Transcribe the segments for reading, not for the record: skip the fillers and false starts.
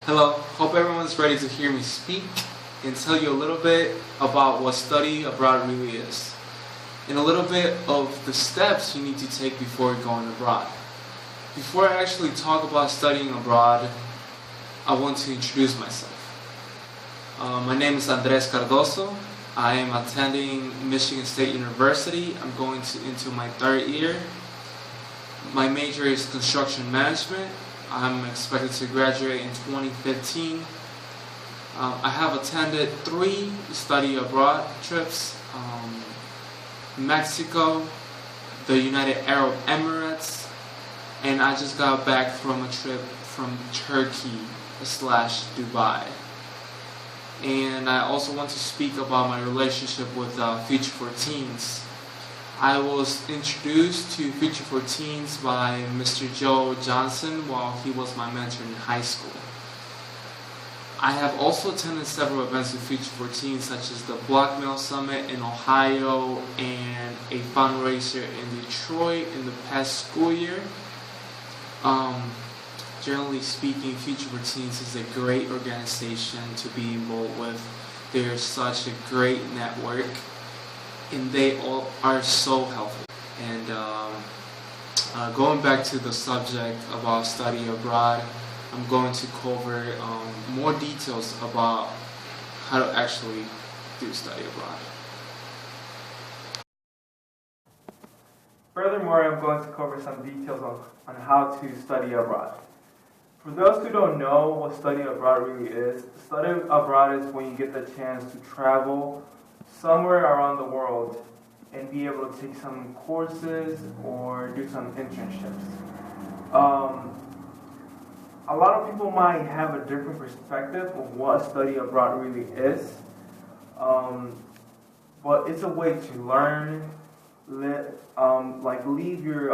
Hello, hope everyone's ready to hear me speak and tell you a little bit about what study abroad really is, and a little bit of the steps you need to take before going abroad. Before I actually talk about studying abroad, I want to introduce myself. My name is Andres Cardoso. I am attending Michigan State University. I'm going into my third year. My major is construction management. I'm expected to graduate in 2015. I have attended 3 study abroad trips: Mexico, the United Arab Emirates, and I just got back from a trip from Turkey/Dubai. And I also want to speak about my relationship with Future for Teens. I was introduced to Future for Teens by Mr. Joe Johnson while he was my mentor in high school. I have also attended several events with Future for Teens, such as the Black Male Summit in Ohio and a fundraiser in Detroit in the past school year. Generally speaking, Future for Teens is a great organization to be involved with. They're such a great network, and they all are so helpful. And going back to the subject about study abroad, I'm going to cover more details about how to actually do study abroad. Furthermore, I'm going to cover some details on how to study abroad. For those who don't know what study abroad really is, study abroad is when you get the chance to travel somewhere around the world and be able to take some courses or do some internships. A lot of people might have a different perspective of what study abroad really is, but it's a way to learn, leave your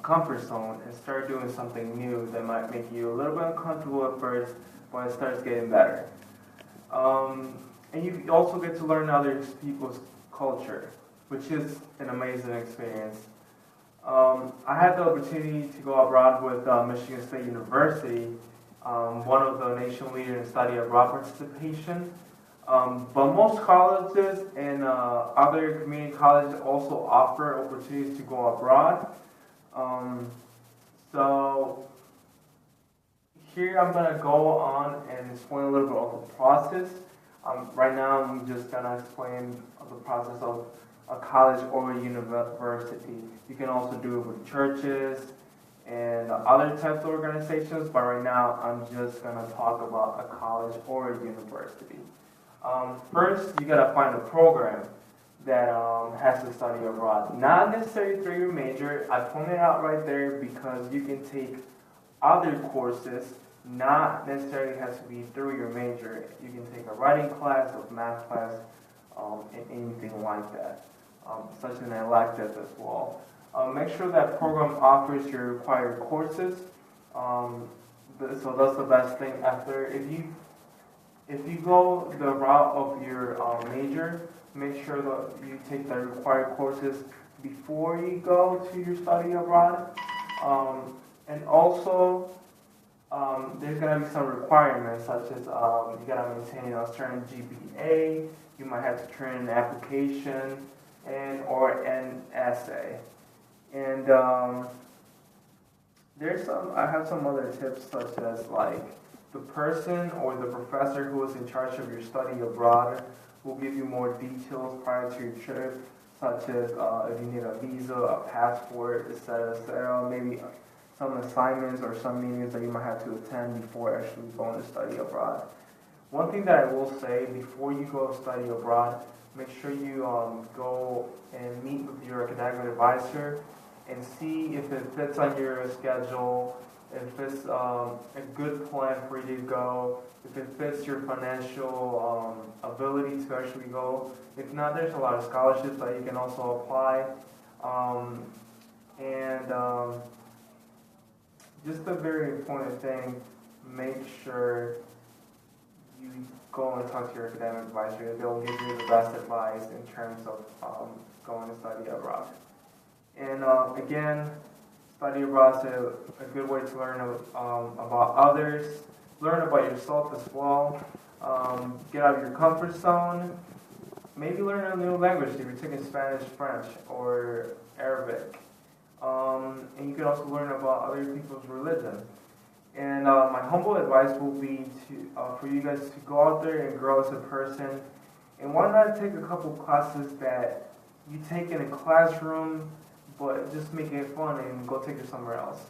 comfort zone and start doing something new that might make you a little bit uncomfortable at first, but it starts getting better. And you also get to learn other people's culture, which is an amazing experience. I had the opportunity to go abroad with Michigan State University, one of the nation leaders in study abroad participation. But most colleges and other community colleges also offer opportunities to go abroad. So here I'm going to go on and explain a little bit of the process. Right now I'm just going to explain the process of a college or a university. You can also do it with churches and other types of organizations, but right now I'm just going to talk about a college or a university. First, you got to find a program that has to study abroad. Not necessarily through your major. I pointed out right there because you can take other courses. Not necessarily has to be through your major. You can take a writing class, a math class, and anything like that. Such an elective as well. Make sure that program offers your required courses. So that's the best thing. After, if you go the route of your major, make sure that you take the required courses before you go to your study abroad. And also, there's going to be some requirements, such as you got to maintain a certain GPA. You might have to turn in an application or an essay. And I have some other tips, such as the person or the professor who is in charge of your study abroad will give you more details prior to your trip, such as if you need a visa, a passport, etc., maybe some assignments or some meetings that you might have to attend before actually going to study abroad. One thing that I will say, before you go study abroad, make sure you go and meet with your academic advisor and see if it fits on your schedule, if it's a good plan for you to go, if it fits your financial ability to actually go. If not, there's a lot of scholarships that you can also apply. Just a very important thing, make sure you go and talk to your academic advisor. They'll give you the best advice in terms of going to study abroad. And again, study abroad is a good way to learn about others, learn about yourself as well. Get out of your comfort zone. Maybe learn a new language if you're taking Spanish, French, or Arabic. And you can also learn about other people's religion. And my humble advice will be for you guys to go out there and grow as a person. And why not take a couple classes that you take in a classroom, but just make it fun and go take it somewhere else.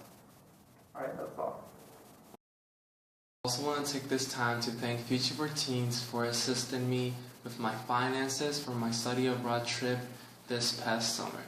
Alright, that's all. I also want to take this time to thank F4T for assisting me with my finances for my study abroad trip this past summer.